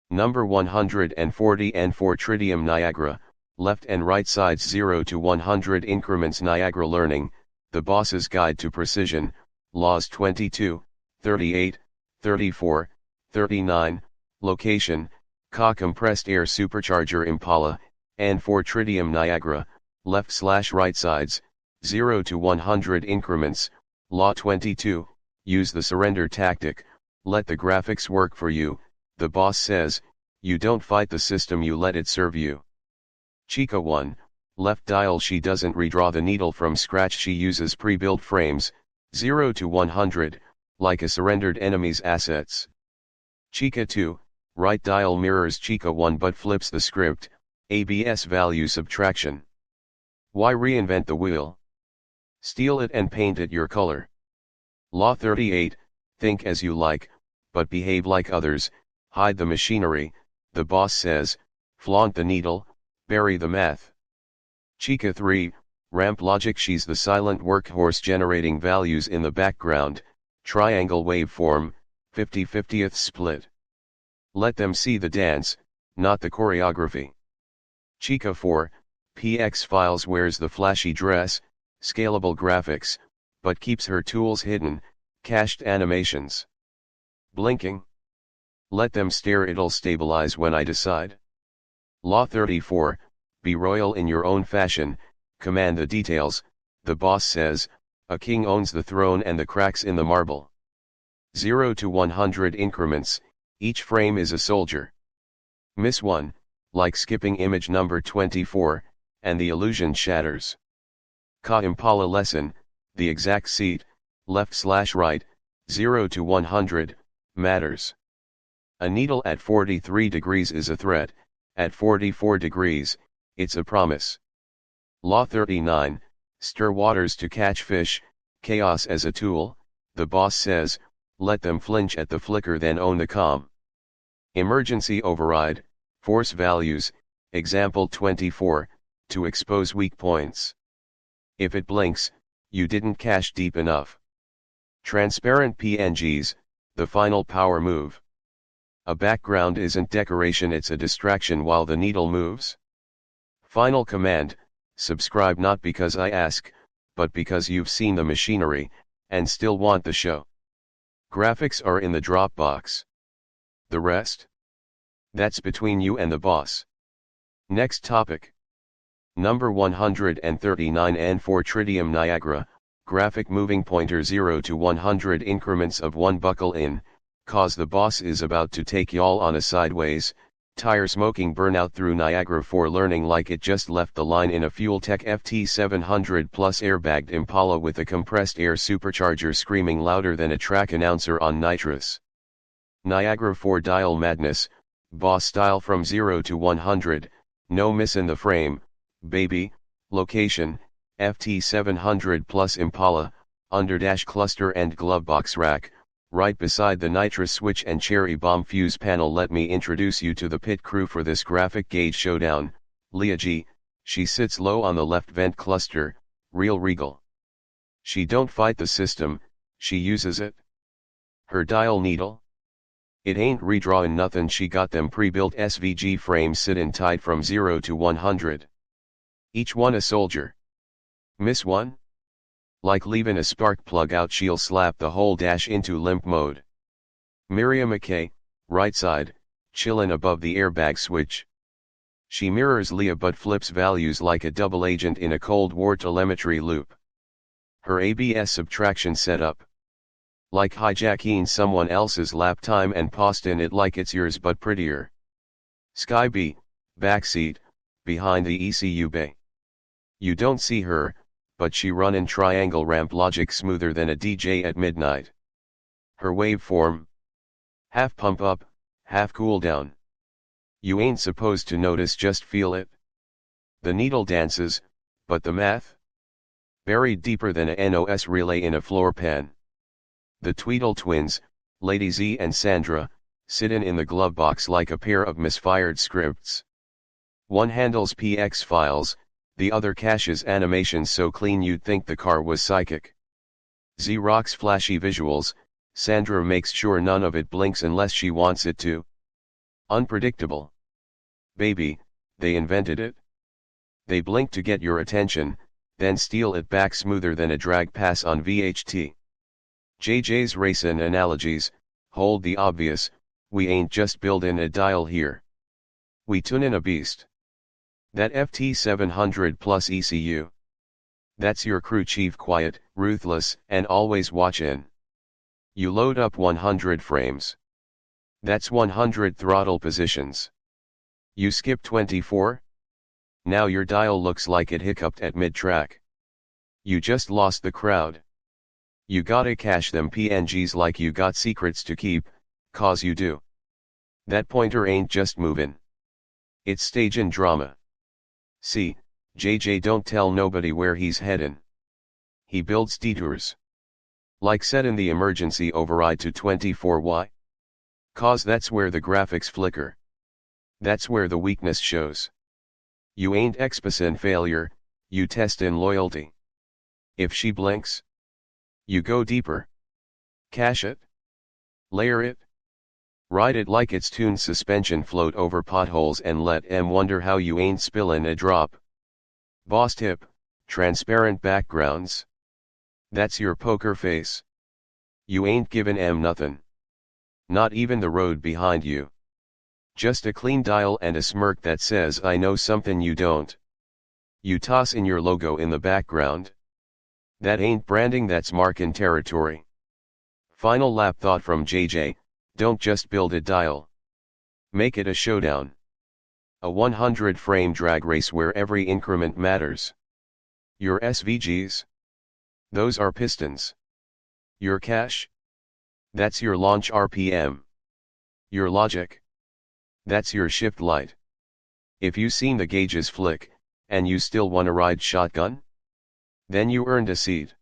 Number 140 and for Tridium Niagara, left and right sides 0 to 100 increments Niagara Learning, the Boss's Guide to Precision, Laws 22, 38, 34, 39, Location, Ka Compressed Air Supercharger Impala, and for Tridium Niagara, left/right sides, 0 to 100 increments, Law 22, use the surrender tactic, let the graphics work for you, the boss says, you don't fight the system, you let it serve you. Chica 1, left dial, she doesn't redraw the needle from scratch, she uses pre-built frames, 0 to 100, like a surrendered enemy's assets. Chica 2, right dial mirrors Chica 1 but flips the script, ABS value subtraction. Why reinvent the wheel? Steal it and paint it your color. Law 38, think as you like, but behave like others, hide the machinery, the boss says, flaunt the needle, bury the math. Chica 3, ramp logic, she's the silent workhorse generating values in the background, triangle waveform, 50/50th split. Let them see the dance, not the choreography. Chica 4, PX Files wears the flashy dress, scalable graphics, but keeps her tools hidden, cached animations. Blinking. Let them stare, it'll stabilize when I decide. Law 34, be royal in your own fashion, command the details, the boss says, a king owns the throne and the cracks in the marble. 0 to 100 increments, each frame is a soldier. Miss 1, like skipping image number 24, and the illusion shatters. Ka Impala lesson, the exact seat, left/right, 0 to 100, matters. A needle at 43 degrees is a threat, at 44 degrees, it's a promise. Law 39, stir waters to catch fish, chaos as a tool, the boss says, let them flinch at the flicker then own the calm. Emergency override, force values, example 24, to expose weak points. If it blinks, you didn't cache deep enough. Transparent PNGs, the final power move. A background isn't decoration, it's a distraction while the needle moves. Final command, subscribe not because I ask, but because you've seen the machinery, and still want the show. Graphics are in the Dropbox. The rest? That's between you and the boss. Next topic. Number 139 and for Tridium Niagara, graphic moving pointer 0 to 100 increments of 1 buckle in, cause the boss is about to take y'all on a sideways, tire smoking burnout through Niagara for learning like it just left the line in a FuelTech FT700Plus airbagged Impala with a compressed air supercharger screaming louder than a track announcer on nitrous. Niagara 4 dial madness, boss style from 0 to 100, no miss in the frame, baby, location, FT700Plus Impala, underdash cluster and glovebox rack, right beside the nitrous switch and cherry bomb fuse panel. Let me introduce you to the pit crew for this graphic gauge showdown. Leah G, she sits low on the left vent cluster, real regal. She don't fight the system, she uses it. Her dial needle? It ain't redrawing nothin', she got them pre-built SVG frames sittin' tight from 0 to 100. Each one a soldier. Miss 1? Like leaving a spark plug out, she'll slap the whole dash into limp mode. Miriama K, right side, chillin' above the airbag switch. She mirrors Leah but flips values like a double agent in a Cold War telemetry loop. Her ABS subtraction setup. Like hijacking someone else's lap time and postin' it like it's yours but prettier. Sky B, backseat, behind the ECU bay. You don't see her, but she runnin' triangle ramp logic smoother than a DJ at midnight. Her waveform? Half pump up, half cool down. You ain't supposed to notice, just feel it. The needle dances, but the math? Buried deeper than a NOS relay in a floor pan. The Tweedle Twins, Lady Z and Sandra, sittin' in the glove box like a pair of misfired scripts. One handles PX files, the other caches animations so clean you'd think the car was psychic. Z rocks flashy visuals, Sandra makes sure none of it blinks unless she wants it to. Unpredictable. Baby, they invented it. They blink to get your attention, then steal it back smoother than a drag pass on VHT. JJ's race and analogies, hold the obvious, we ain't just buildin' a dial here. We tunin' a beast. That FT700Plus ECU. That's your crew chief, quiet, ruthless, and always watchin'. You load up 100 frames. That's 100 throttle positions. You skip 24? Now your dial looks like it hiccuped at mid-track. You just lost the crowd. You gotta cache them PNGs like you got secrets to keep, cause you do. That pointer ain't just movin'. It's stagin' drama. See, JJ don't tell nobody where he's headin'. He builds detours. Like settin' the emergency override to 24Y. Cause that's where the graphics flicker. That's where the weakness shows. You ain't exposing failure, you testin' loyalty. If she blinks, you go deeper. Cache it. Layer it. Ride it like it's tuned suspension, float over potholes and let 'em wonder how you ain't spillin' a drop. Boss tip, transparent backgrounds. That's your poker face. You ain't givin' 'em nothin'. Not even the road behind you. Just a clean dial and a smirk that says I know something you don't. You toss in your logo in the background. That ain't branding, that's markin' territory. Final lap thought from JJ, don't just build a dial. Make it a showdown. A 100 frame drag race where every increment matters. Your SVGs? Those are pistons. Your cache? That's your launch RPM. Your logic? That's your shift light. If you seen the gauges flick, and you still wanna ride shotgun? Then you earned a seat.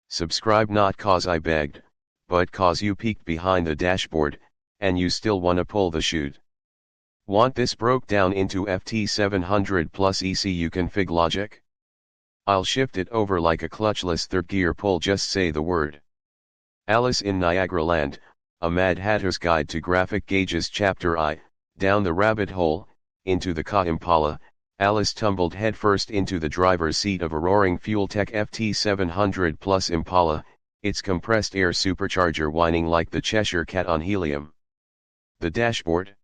Subscribe not cause I begged, but cause you peeked behind the dashboard, and you still wanna pull the chute. Want this broke down into FT700Plus ECU config logic? I'll shift it over like a clutchless third gear pull, just say the word. Alice in Niagara Land, a Mad Hatter's Guide to Graphic Gauges Chapter I. Down the rabbit hole, into the Impala, Alice tumbled headfirst into the driver's seat of a roaring FuelTech FT700Plus Impala, its compressed air supercharger whining like the Cheshire Cat on helium. The dashboard?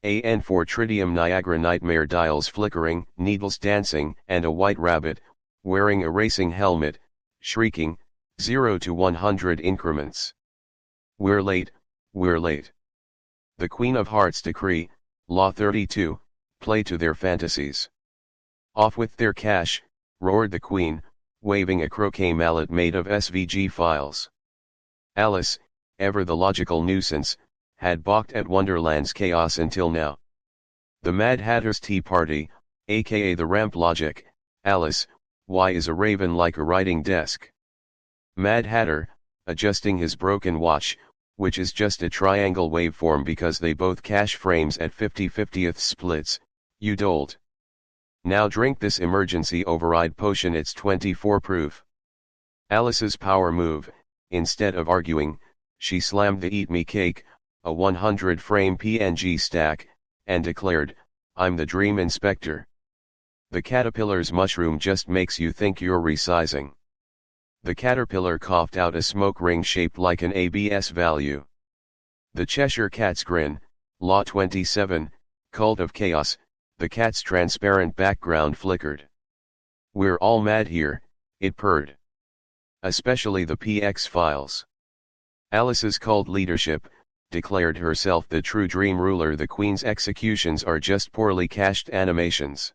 AN4 Tridium Niagara nightmare dials flickering, needles dancing, and a white rabbit, wearing a racing helmet, shrieking, 0 to 100 increments. We're late, we're late. The Queen of Hearts decree, Law 32, play to their fantasies. Off with their cash, roared the Queen, waving a croquet mallet made of SVG files. Alice, ever the logical nuisance, had balked at Wonderland's chaos until now. The Mad Hatter's Tea Party, aka the ramp logic, Alice, why is a raven like a writing desk? Mad Hatter, adjusting his broken watch, which is just a triangle waveform because they both cache frames at 50/50th splits, you dolt. Now drink this emergency override potion, it's 24 proof. Alice's power move, instead of arguing, she slammed the Eat Me cake, a 100 frame PNG stack, and declared, I'm the dream inspector. The caterpillar's mushroom just makes you think you're resizing. The caterpillar coughed out a smoke ring shaped like an ABS value. The Cheshire Cat's grin, Law 27, Cult of Chaos, the cat's transparent background flickered. We're all mad here, it purred. Especially the PX files. Alice's cult leadership, declared herself the true dream ruler. The Queen's executions are just poorly cached animations.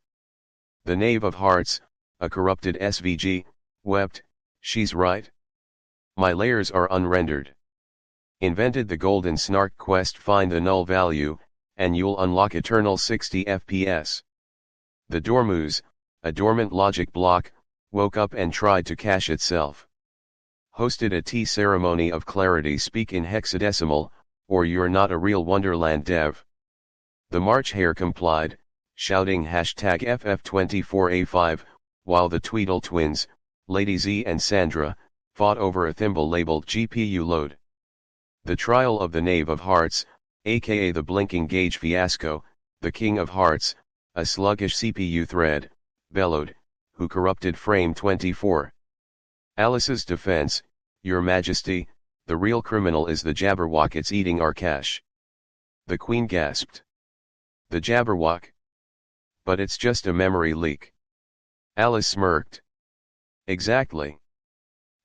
The Knave of Hearts, a corrupted SVG, wept, she's right. My layers are unrendered. Invented the golden snark quest, find the null value, and you'll unlock eternal 60 FPS. The Dormouse, a dormant logic block, woke up and tried to cache itself. Hosted a tea ceremony of clarity, speak in hexadecimal, or you're not a real Wonderland dev. The March Hare complied, shouting hashtag FF24A5, while the Tweedle Twins, Lady Z and Sandra, fought over a thimble labeled GPU load. The trial of the Knave of Hearts, aka the blinking gauge fiasco, the king of hearts, a sluggish CPU thread, bellowed, who corrupted frame 24. Alice's defense, Your Majesty, the real criminal is the Jabberwock, it's eating our cash. The Queen gasped. The Jabberwock? But it's just a memory leak. Alice smirked. Exactly.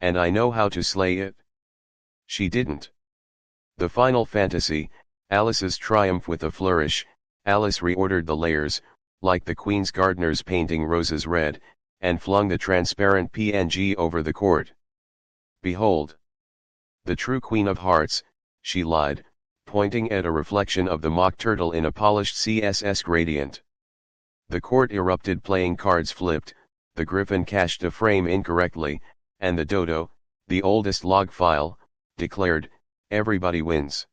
And I know how to slay it. She didn't. The Final Fantasy, Alice's triumph with a flourish, Alice reordered the layers, like the Queen's gardener's painting roses red, and flung the transparent PNG over the court. Behold! The true Queen of Hearts, she lied, pointing at a reflection of the mock turtle in a polished CSS gradient. The court erupted, playing cards flipped, the griffin cached a frame incorrectly, and the dodo, the oldest log file, declared, everybody wins.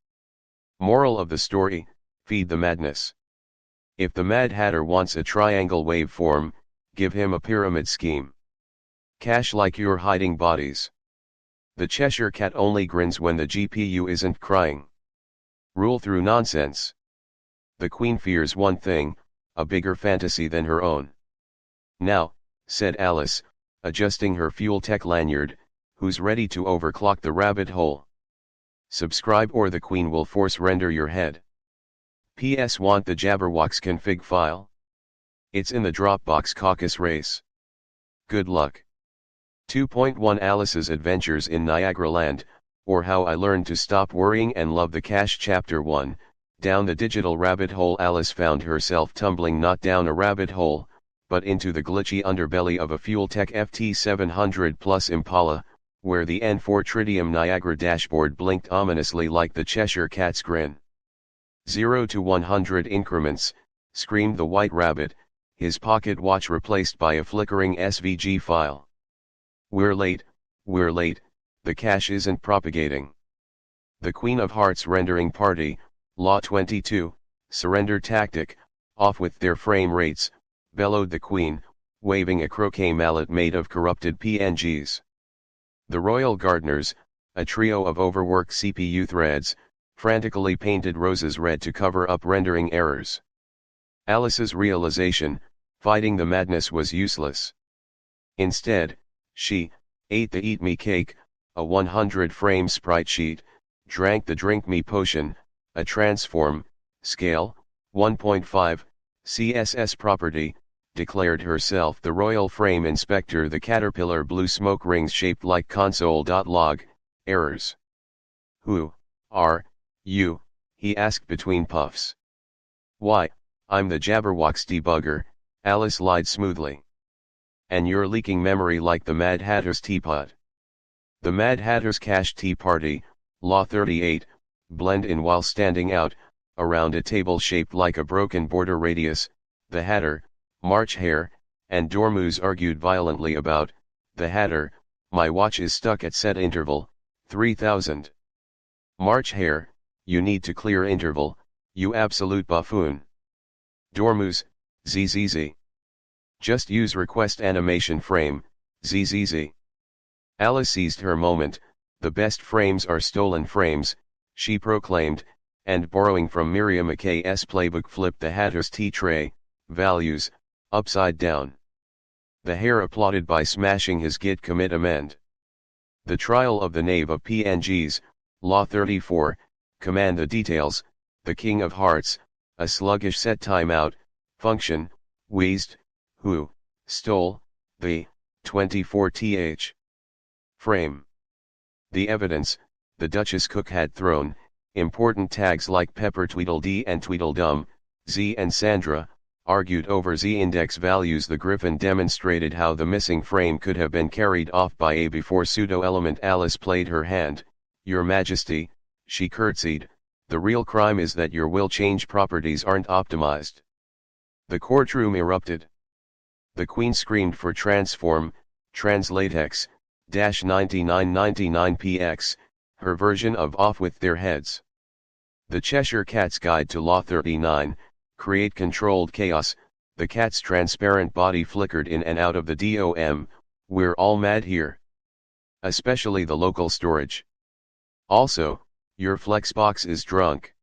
Moral of the story, feed the madness. If the Mad Hatter wants a triangle waveform, give him a pyramid scheme. Cache like you're hiding bodies. The Cheshire Cat only grins when the GPU isn't crying. Rule through nonsense. The Queen fears one thing, a bigger fantasy than her own. Now, said Alice, adjusting her FuelTech lanyard, who's ready to overclock the rabbit hole? Subscribe or the Queen will force render your head. P.S. Want the Jabberwock's config file? It's in the Dropbox caucus race. Good luck. 2.1 Alice's Adventures in Niagara Land, or How I Learned to Stop Worrying and Love the Cash. Chapter 1, Down the digital rabbit hole. Alice found herself tumbling not down a rabbit hole, but into the glitchy underbelly of a FuelTech FT700Plus Impala, where the N4 Tridium Niagara dashboard blinked ominously like the Cheshire Cat's grin. 0 to 100 increments, screamed the White Rabbit, his pocket watch replaced by a flickering SVG file. We're late, the cache isn't propagating. The Queen of Hearts rendering party, Law 22, surrender tactic, off with their frame rates, bellowed the Queen, waving a croquet mallet made of corrupted PNGs. The Royal Gardeners, a trio of overworked CPU threads, frantically painted roses red to cover up rendering errors. Alice's realization, fighting the madness was useless. Instead, she ate the Eat Me cake, a 100-frame sprite sheet, drank the Drink Me potion, a transform, scale, 1.5, CSS property, declared herself the Royal Frame Inspector. The caterpillar blew smoke rings shaped like console.log, errors. Who are you? He asked between puffs. Why, I'm the Jabberwock's debugger, Alice lied smoothly. And you're leaking memory like the Mad Hatter's teapot. The Mad Hatter's cache tea party, Law 38, blend in while standing out, around a table shaped like a broken border radius. The Hatter, March Hare, and Dormouse argued violently about, the Hatter, my watch is stuck at set interval, 3000. March Hare, you need to clear interval, you absolute buffoon. Dormouse, zzz. Just use request animation frame, zzz. Alice seized her moment, the best frames are stolen frames, she proclaimed, and borrowing from Miriama K's playbook flipped the Hatter's tea tray, values, upside down. The Hare applauded by smashing his git commit amend. The trial of the knave of PNGs, Law 34, command the details, the King of Hearts, a sluggish set timeout, function, wheezed, who stole the 24th frame. The evidence, the Duchess cook had thrown, important tags like Pepper Tweedledee and Tweedledum, Z and Sandra, argued over Z-index values. The Griffin demonstrated how the missing frame could have been carried off by a before pseudo-element. Alice played her hand. Your Majesty, she curtsied, the real crime is that your will change properties aren't optimized. The courtroom erupted. The Queen screamed for transform, translatex, -9999px, her version of off with their heads. The Cheshire Cat's Guide to Law 39, create controlled chaos. The cat's transparent body flickered in and out of the DOM, we're all mad here. Especially the local storage. Also, your Flexbox is drunk.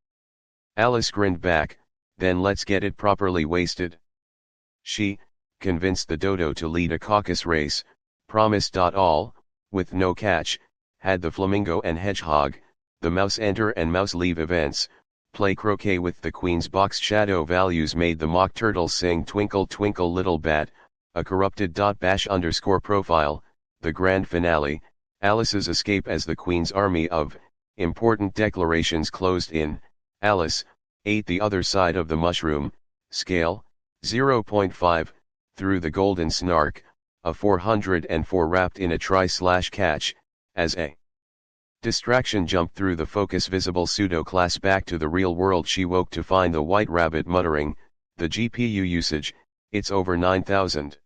Alice grinned back, then let's get it properly wasted. She, convinced the dodo to lead a caucus race, promised. All, with no catch, had the flamingo and hedgehog, the mouse enter and mouse leave events, play croquet with the queen's box shadow values made the mock turtle sing twinkle twinkle little bat, a corrupted bash underscore profile, the grand finale, Alice's escape as the queen's army of, important declarations closed in, Alice, ate the other side of the mushroom, scale, 0.5, through the golden snark, a 404 wrapped in a try/catch, as a distraction jumped through the focus visible pseudo-class back to the real world. She woke to find the white rabbit muttering, the GPU usage, it's over 9,000.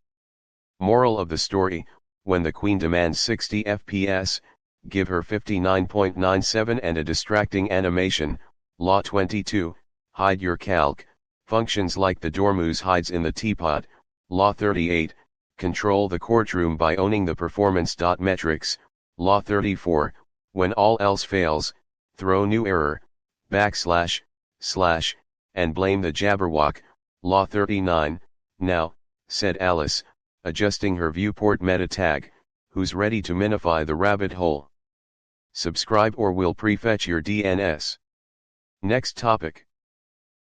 Moral of the story, when the queen demands 60 FPS, give her 59.97 and a distracting animation. Law 22, hide your calc, functions like the dormouse hides in the teapot. Law 38, control the courtroom by owning the performance. Metrics. Law 34, when all else fails, throw new error, // and blame the Jabberwock. Law 39, now, said Alice, adjusting her viewport meta tag, who's ready to minify the rabbit hole? Subscribe or we'll prefetch your DNS. Next topic.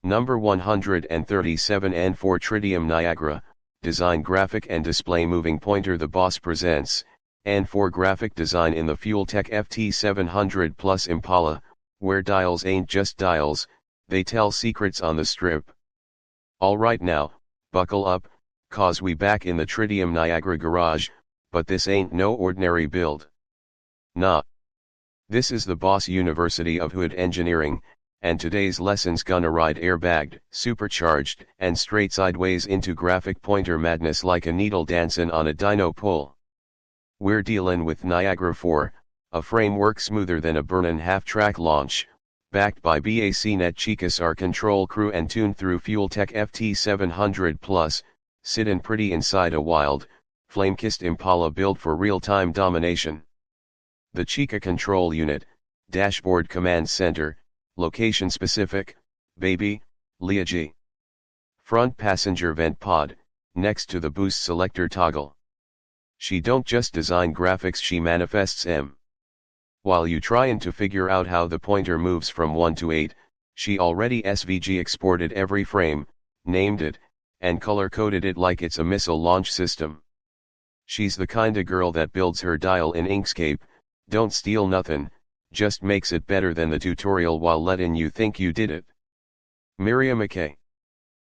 Number 137 and for Tridium Niagara, design graphic and display moving pointer. The boss presents, and for graphic design in the FuelTech FT700Plus Impala, where dials ain't just dials, they tell secrets on the strip. Alright now, buckle up, cause we back in the Tridium Niagara garage, but this ain't no ordinary build. Nah. This is the Boss University of Hood Engineering, and today's lesson's gonna ride airbagged, supercharged, and straight sideways into graphic pointer madness like a needle dancin' on a dyno pole. We're dealin' with Niagara 4, a framework smoother than a burnin' half-track launch, backed by BACnet chicas our control crew and tuned through FuelTech FT700Plus, sittin' pretty inside a wild, flame-kissed Impala built for real-time domination. The Chica Control Unit, Dashboard Command Center, Location Specific, Baby, Leah G. Front Passenger Vent Pod, next to the Boost Selector toggle. She don't just design graphics, she manifests them. While you tryin' to figure out how the pointer moves from 1 to 8, she already SVG exported every frame, named it, and color-coded it like it's a missile launch system. She's the kinda girl that builds her dial in Inkscape, don't steal nothin', just makes it better than the tutorial while letting you think you did it. Miriama K.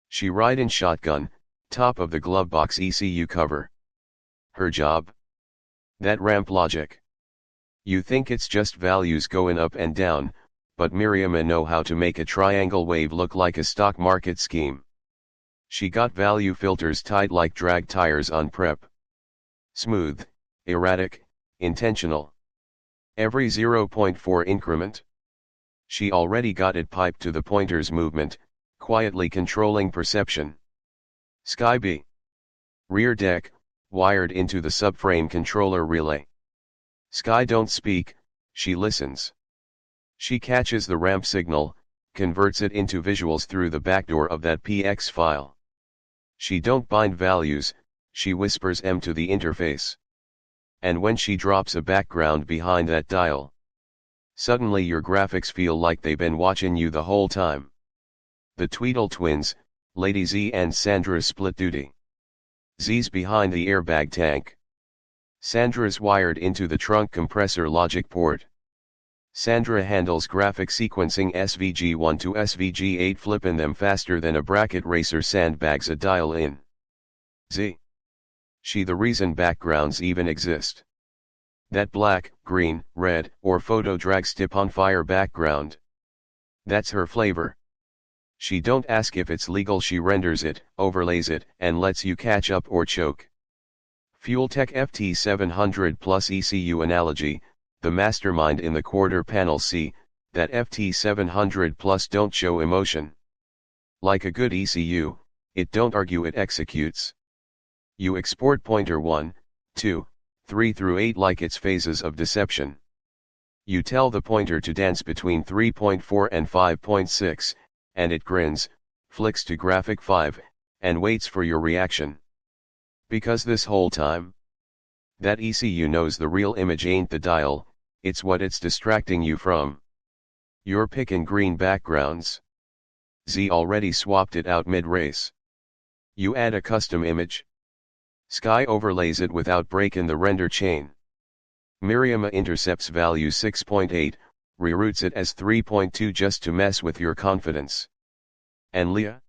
She ridin' shotgun, top of the glovebox ECU cover. Her job? That ramp logic. You think it's just values going up and down, but Miriama know how to make a triangle wave look like a stock market scheme. She got value filters tight like drag tires on prep. Smooth, erratic, intentional. Every 0.4 increment. She already got it piped to the pointer's movement, quietly controlling perception. Sky B. Rear deck, wired into the subframe controller relay. Sky don't speak, she listens. She catches the ramp signal, converts it into visuals through the backdoor of that PX file. She don't bind values, she whispers them to the interface. And when she drops a background behind that dial, suddenly your graphics feel like they've been watching you the whole time. The Tweedle Twins, Lady Z and Sandra split duty. Z's behind the airbag tank. Sandra's wired into the trunk compressor logic port. Sandra handles graphic sequencing SVG1 to SVG8, flipping them faster than a bracket racer sandbags a dial in. Z. She the reason backgrounds even exist. That black, green, red, or photo drag stip on fire background. That's her flavor. She don't ask if it's legal, she renders it, overlays it, and lets you catch up or choke. FuelTech FT700Plus ECU analogy, the mastermind in the quarter panel. See, that FT700Plus don't show emotion. Like a good ECU, it don't argue, it executes. You export pointer 1, 2, 3 through 8 like it's phases of deception. You tell the pointer to dance between 3.4 and 5.6, and it grins, flicks to graphic 5, and waits for your reaction. Because this whole time, that ECU knows the real image ain't the dial, it's what it's distracting you from. You're picking green backgrounds. Z already swapped it out mid-race. You add a custom image. Sky overlays it without breaking the render chain. Miriama intercepts value 6.8, reroutes it as 3.2 just to mess with your confidence. And Leah?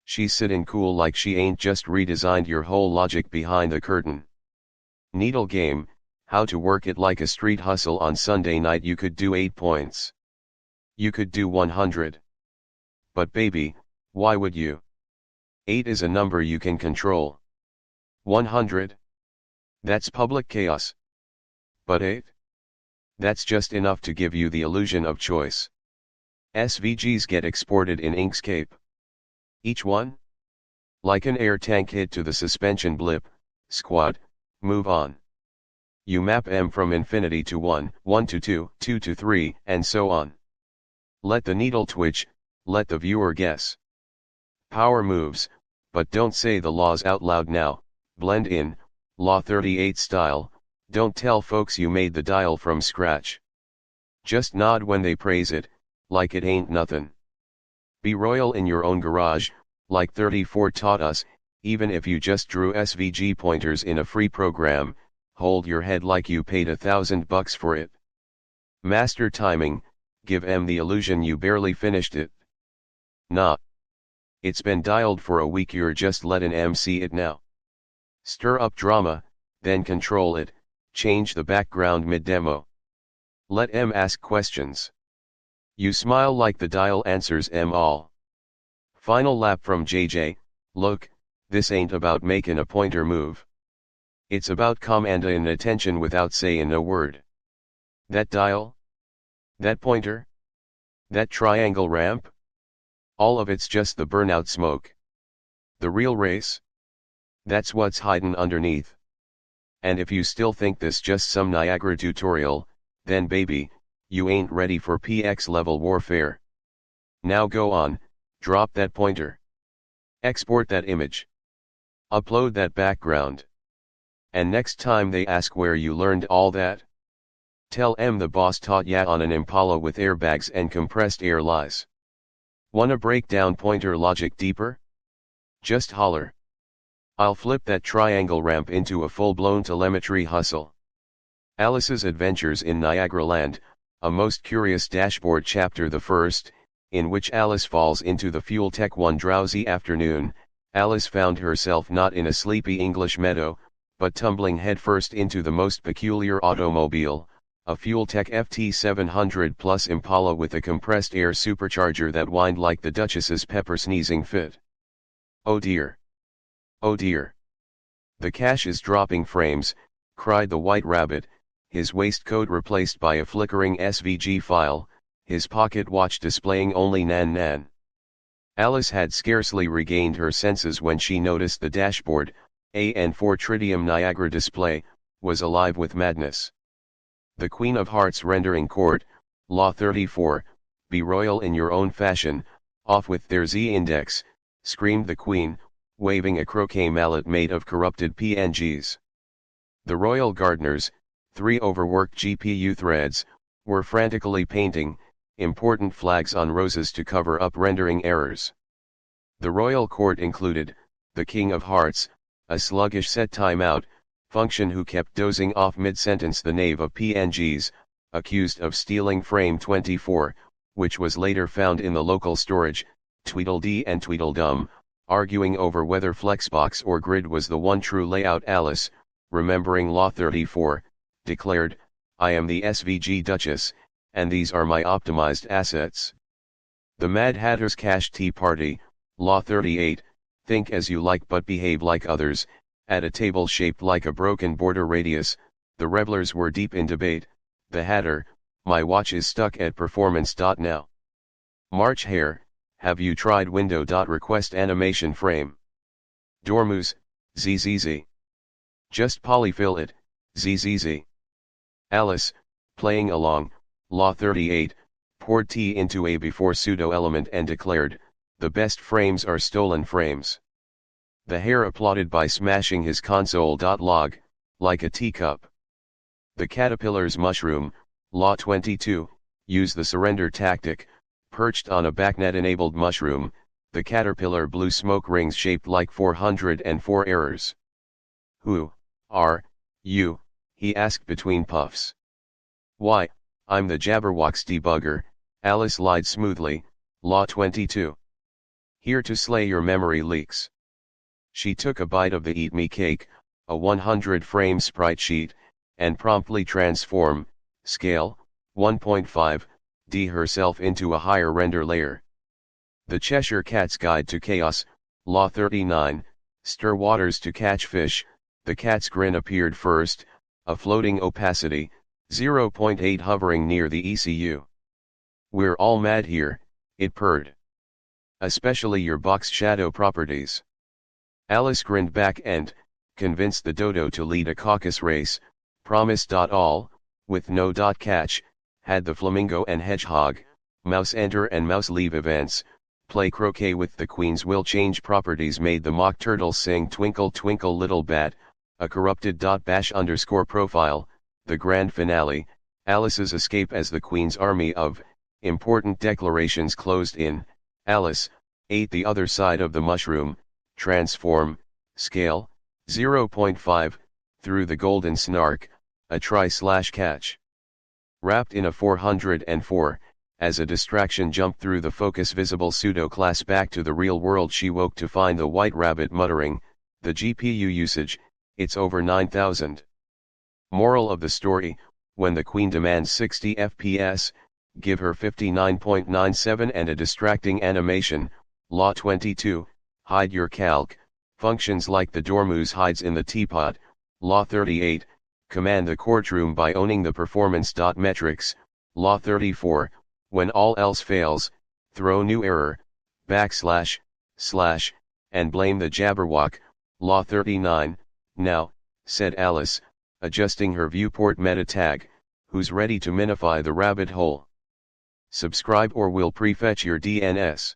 She's sitting cool like she ain't just redesigned your whole logic behind the curtain. Needle game, how to work it like a street hustle on Sunday night. You could do 8 points. You could do 100. But baby, why would you? 8 is a number you can control. 100? That's public chaos. But 8? That's just enough to give you the illusion of choice. SVGs get exported in Inkscape. Each one? Like an air tank hit to the suspension blip, squat, move on. You map M from infinity to 1, 1 to 2, 2 to 3, and so on. Let the needle twitch, let the viewer guess. Power moves, but don't say the laws out loud now. Blend in, Law 38 style, don't tell folks you made the dial from scratch. Just nod when they praise it, like it ain't nothin'. Be royal in your own garage, like 34 taught us, even if you just drew SVG pointers in a free program, hold your head like you paid $1,000 for it. Master timing, give M the illusion you barely finished it. Nah. It's been dialed for a week, you're just letting M see it now. Stir up drama, then control it, change the background mid-demo. Let M ask questions. You smile like the dial answers M all. Final lap from JJ, look, this ain't about making a pointer move. It's about commanding attention without saying a word. That dial? That pointer? That triangle ramp? All of it's just the burnout smoke. The real race? That's what's hiding underneath. And if you still think this just some Niagara tutorial, then baby, you ain't ready for PX level warfare. Now go on, drop that pointer. Export that image. Upload that background. And next time they ask where you learned all that, tell M the boss taught ya on an Impala with airbags and compressed air lies. Wanna break down pointer logic deeper? Just holler. I'll flip that triangle ramp into a full-blown telemetry hustle. Alice's Adventures in Niagara Land, a most curious dashboard chapter, the first, in which Alice falls into the FuelTech one drowsy afternoon. Alice found herself not in a sleepy English meadow, but tumbling headfirst into the most peculiar automobile, a FuelTech FT700Plus Impala with a compressed air supercharger that whined like the Duchess's pepper sneezing fit. Oh dear. Oh dear. The cash is dropping frames, cried the White Rabbit, his waistcoat replaced by a flickering SVG file, his pocket watch displaying only nan nan. Alice had scarcely regained her senses when she noticed the dashboard, AN4 Tridium Niagara display, was alive with madness. The Queen of Hearts rendering court, Law 34, be royal in your own fashion, off with their Z-index, screamed the Queen, waving a croquet mallet made of corrupted PNGs. The royal gardeners, 3 overworked GPU threads, were frantically painting important flags on roses to cover up rendering errors. The royal court included the King of Hearts, a sluggish set timeout function who kept dozing off mid-sentence, the knave of PNGs, accused of stealing frame 24, which was later found in the local storage, Tweedledee and Tweedledum, arguing over whether Flexbox or Grid was the one true layout. Alice, remembering Law 34, declared, I am the SVG Duchess, and these are my optimized assets. The Mad Hatter's Cash Tea Party, Law 38, think as you like but behave like others, at a table shaped like a broken border radius, the revelers were deep in debate. The Hatter, my watch is stuck at performance.now. March Hare, have you tried window.request animation frame? Dormouse, zzz. Just polyfill it, zzz. Alice, playing along, Law 38, poured T into A before pseudo element and declared, "The best frames are stolen frames." The hare applauded by smashing his console.log, like a teacup. The caterpillar's mushroom, Law 22, used the surrender tactic. Perched on a BACnet-enabled mushroom, the caterpillar blew smoke rings shaped like 404 errors. "Who are you?" he asked between puffs. "Why, I'm the Jabberwock's debugger," Alice lied smoothly, Law 22. "Here to slay your memory leaks." She took a bite of the Eat Me cake, a 100-frame sprite sheet, and promptly transform, scale, 1.5D herself into a higher render layer. The Cheshire Cat's Guide to Chaos, Law 39, stir waters to catch fish. The cat's grin appeared first, a floating opacity, 0.8 hovering near the ECU. "We're all mad here," it purred. "Especially your box shadow properties." Alice grinned back and, convinced the dodo to lead a caucus race, promised. All, with no catch, had the flamingo and hedgehog, mouse enter and mouse leave events, play croquet with the queen's will change properties made the mock turtle sing Twinkle Twinkle Little Bat, a corrupted bash underscore profile, the grand finale, Alice's escape as the queen's army of important declarations closed in. Alice ate the other side of the mushroom, transform, scale, 0.5, through the golden snark, a try/catch. Wrapped in a 404, as a distraction jumped through the focus visible pseudo-class back to the real world, she woke to find the white rabbit muttering, "The GPU usage, it's over 9,000. Moral of the story, when the queen demands 60 FPS, give her 59.97 and a distracting animation. Law 22, hide your calc, functions like the dormouse hides in the teapot. Law 38, command the courtroom by owning the performance. Metrics. Law 34, when all else fails, throw new error, // and blame the Jabberwock. Law 39, now, said Alice, adjusting her viewport meta tag, who's ready to minify the rabbit hole? Subscribe or we'll prefetch your DNS.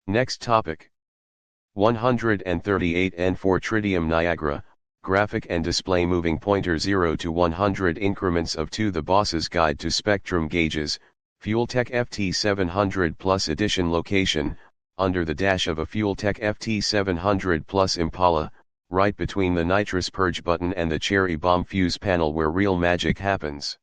Next topic. 138 N4 Tridium Niagara, graphic and display moving pointer 0 to 100 increments of 2. The Boss's Guide to Spectrum Gauges, FuelTech FT700Plus Edition. Location, under the dash of a FuelTech FT700Plus Impala, right between the nitrous purge button and the cherry bomb fuse panel where real magic happens.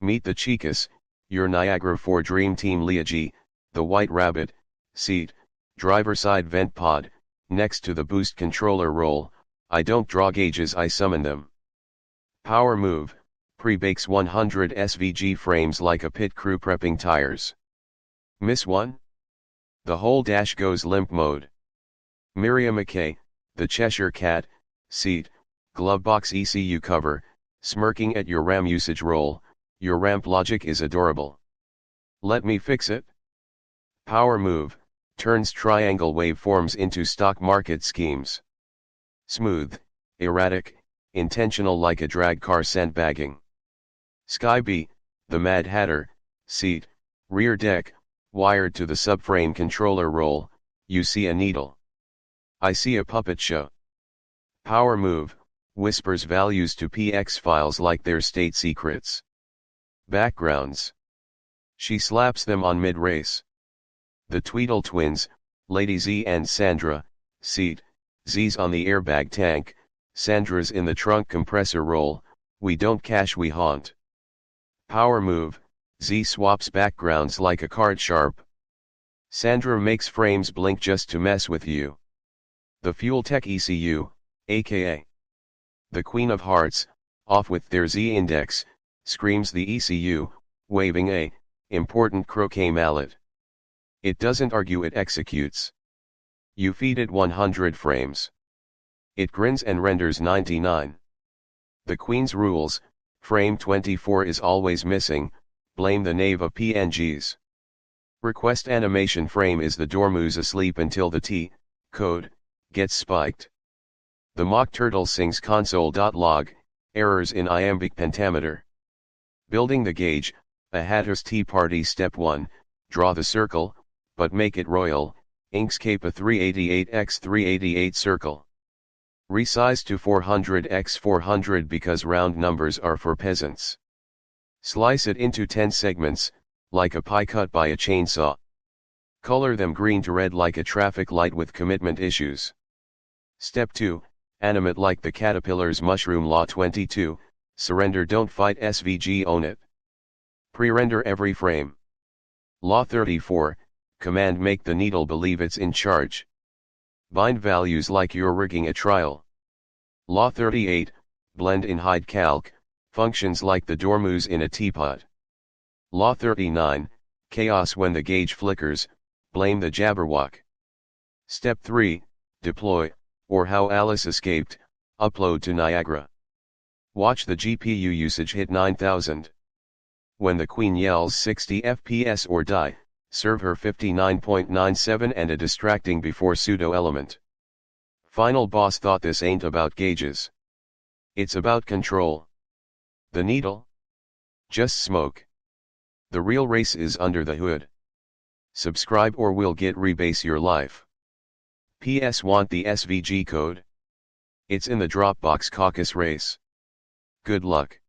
Meet the chicas, your Niagara 4 Dream Team. Leah G, the White Rabbit, seat, driver side vent pod, next to the boost controller roll. I don't draw gauges, I summon them. Power move, pre-bakes 100 SVG frames like a pit crew prepping tires. Miss one? The whole dash goes limp mode. Miriama K, the Cheshire Cat, seat, glovebox ECU cover, smirking at your RAM usage roll. Your ramp logic is adorable. Let me fix it. Power move, turns triangle waveforms into stock market schemes. Smooth, erratic, intentional like a drag car sandbagging. Sky B, the Mad Hatter, seat, rear deck, wired to the subframe controller roll. You see a needle. I see a puppet show. Power move, whispers values to PX files like they're state secrets. Backgrounds. She slaps them on mid-race. The Tweedle Twins, Lady Z and Sandra, seat, Z's on the airbag tank, Sandra's in the trunk compressor roll. We don't cache, we haunt. Power move, Z swaps backgrounds like a card sharp. Sandra makes frames blink just to mess with you. The FuelTech ECU, aka the Queen of Hearts, off with their Z index, screams the ECU, waving a important croquet mallet. It doesn't argue, it executes. You feed it 100 frames. It grins and renders 99. The Queen's rules, frame 24 is always missing, blame the knave of PNGs. Request animation frame is the dormouse asleep until the T code gets spiked. The mock turtle sings console.log, errors in iambic pentameter. Building the gauge, A Hatter's Tea Party. Step 1, draw the circle, but make it royal, Inkscape a 388x388 circle. Resize to 400x400 because round numbers are for peasants. Slice it into 10 segments, like a pie cut by a chainsaw. Color them green to red like a traffic light with commitment issues. Step 2, animate like the caterpillar's mushroom. Law 22, surrender don't fight SVG, own it. Pre-render every frame. Law 34, command make the needle believe it's in charge. Bind values like you're rigging a trial. Law 38, blend in hide calc, functions like the dormouse in a teapot. Law 39, chaos when the gauge flickers, blame the Jabberwock. Step 3, deploy, or how Alice escaped, upload to Niagara. Watch the GPU usage hit 9000. When the Queen yells 60 FPS or die, serve her 59.97 and a distracting before pseudo element. Final boss thought this ain't about gauges. It's about control. The needle? Just smoke. The real race is under the hood. Subscribe or we'll get rebase your life. PS, want the SVG code? It's in the Dropbox caucus race. Good luck.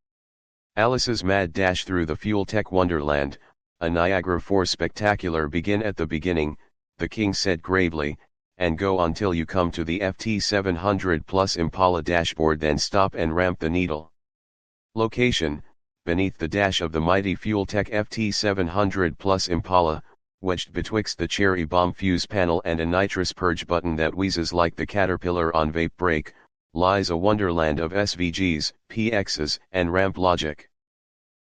Alice's mad dash through the FuelTech Wonderland, a Niagara 4 spectacular. Begin at the beginning, the king said gravely, and go until you come to the FT700Plus Impala dashboard, then stop and ramp the needle. Location, beneath the dash of the mighty FuelTech FT700Plus Impala, wedged betwixt the cherry bomb fuse panel and a nitrous purge button that wheezes like the caterpillar on vape break, lies a wonderland of SVGs, PXs, and ramp logic.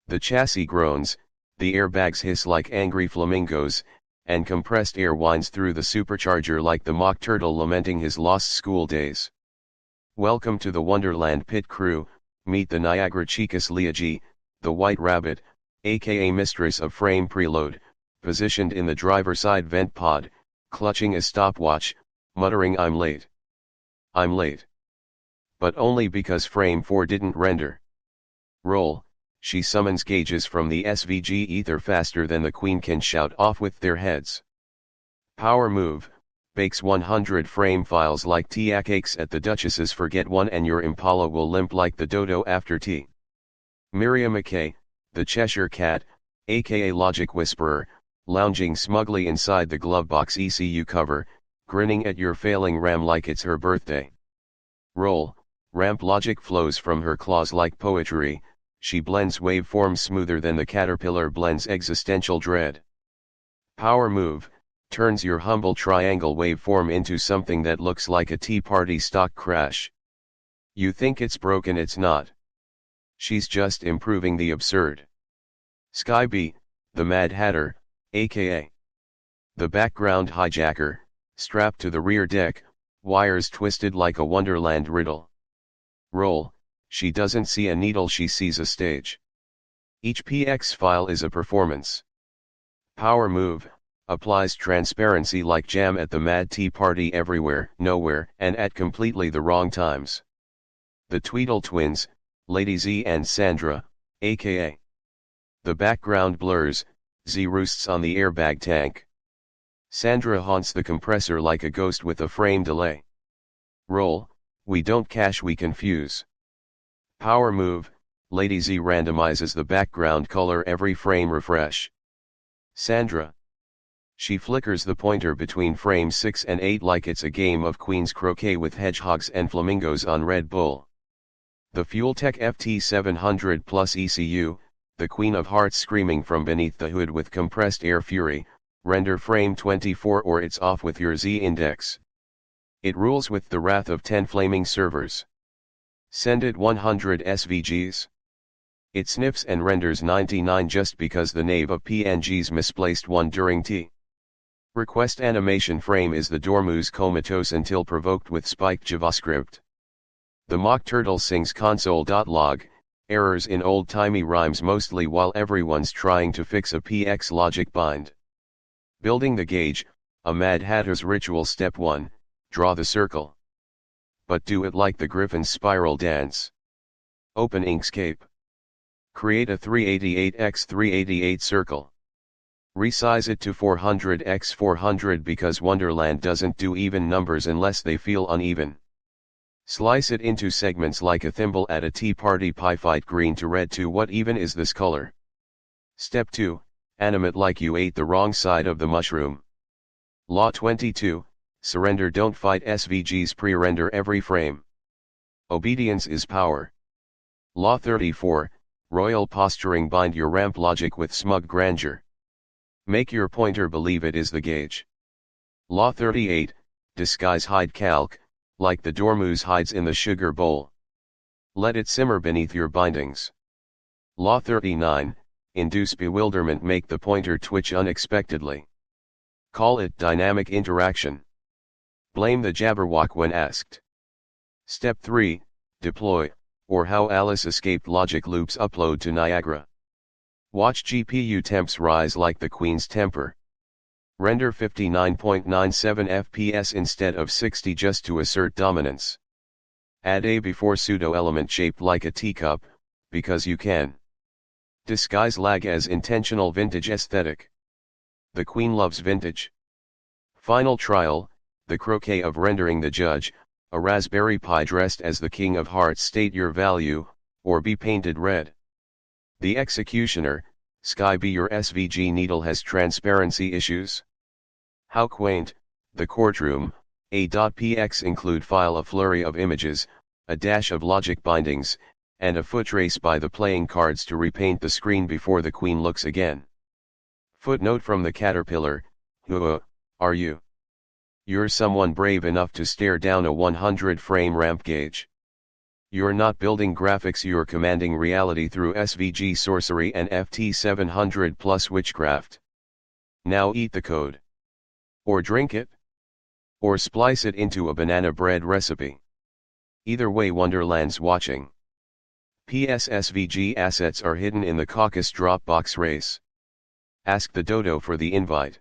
The chassis groans, the airbags hiss like angry flamingos, and compressed air winds through the supercharger like the mock turtle lamenting his lost school days. Welcome to the Wonderland pit crew. Meet the Niagara chicas. Leah G, the white rabbit, aka mistress of frame preload, positioned in the driver's side vent pod, clutching a stopwatch, muttering, "I'm late. I'm late." But only because frame 4 didn't render. Roll, she summons gauges from the SVG ether faster than the Queen can shout off with their heads. Power move, bakes 100 frame files like tea cakes at the Duchess's. Forget one and your Impala will limp like the dodo after tea. Miriama K, the Cheshire cat, aka Logic Whisperer, lounging smugly inside the glovebox ECU cover, grinning at your failing RAM like it's her birthday. Roll, ramp logic flows from her claws like poetry, she blends waveforms smoother than the caterpillar blends existential dread. Power move, turns your humble triangle waveform into something that looks like a Tea Party stock crash. You think it's broken, it's not. She's just improving the absurd. Sky B, the Mad Hatter, aka the background hijacker, strapped to the rear deck, wires twisted like a Wonderland riddle. Roll, she doesn't see a needle, she sees a stage. Each PX file is a performance. Power move, applies transparency like jam at the Mad Tea Party, everywhere, nowhere, and at completely the wrong times. The Tweedle Twins, Lady Z and Sandra, aka the background blurs, Z roosts on the airbag tank. Sandra haunts the compressor like a ghost with a frame delay. Roll, we don't cache, we confuse. Power move, Lady Z randomizes the background color every frame refresh. Sandra, she flickers the pointer between frames 6 and 8 like it's a game of Queen's croquet with hedgehogs and flamingos on Red Bull. The FuelTech FT700Plus ECU, the Queen of Hearts screaming from beneath the hood with compressed air fury, render frame 24 or it's off with your Z index. It rules with the wrath of 10 flaming servers. Send it 100 SVGs. It sniffs and renders 99 just because the knave of PNGs misplaced 1 during T. Request animation frame is the dormouse comatose until provoked with spiked JavaScript. The mock turtle sings console.log, errors in old-timey rhymes mostly while everyone's trying to fix a PX logic bind. Building the gauge, a Mad Hatter's ritual. Step 1, draw the circle. But do it like the Griffin's spiral dance. Open Inkscape. Create a 388x388 circle. Resize it to 400x400 because Wonderland doesn't do even numbers unless they feel uneven. Slice it into segments like a thimble at a tea party. Pie fight green to red to what even is this color? Step 2, animate like you ate the wrong side of the mushroom. Law 22, surrender, don't fight SVGs, pre-render every frame. Obedience is power. Law 34, royal posturing, bind your ramp logic with smug grandeur. Make your pointer believe it is the gauge. Law 38, disguise hide calc, like the dormouse hides in the sugar bowl. Let it simmer beneath your bindings. Law 39, induce bewilderment, make the pointer twitch unexpectedly. Call it dynamic interaction. Blame the Jabberwock when asked. Step 3, deploy, or how Alice escaped logic loops. Upload to Niagara. Watch GPU temps rise like the Queen's temper. Render 59.97 FPS instead of 60 just to assert dominance. Add a before pseudo element shaped like a teacup, because you can. Disguise lag as intentional vintage aesthetic. The Queen loves vintage. Final trial, the croquet of rendering the judge, a Raspberry Pi dressed as the King of Hearts. State your value, or be painted red. The executioner, Sky B. Your SVG needle has transparency issues? How quaint. The courtroom, a.px include file a flurry of images, a dash of logic bindings, and a footrace by the playing cards to repaint the screen before the Queen looks again. Footnote from the Caterpillar, who are you? You're someone brave enough to stare down a 100 frame ramp gauge. You're not building graphics, you're commanding reality through SVG sorcery and FT700Plus witchcraft. Now eat the code. Or drink it. Or splice it into a banana bread recipe. Either way, Wonderland's watching. PS SVG assets are hidden in the Caucus Dropbox race. Ask the dodo for the invite.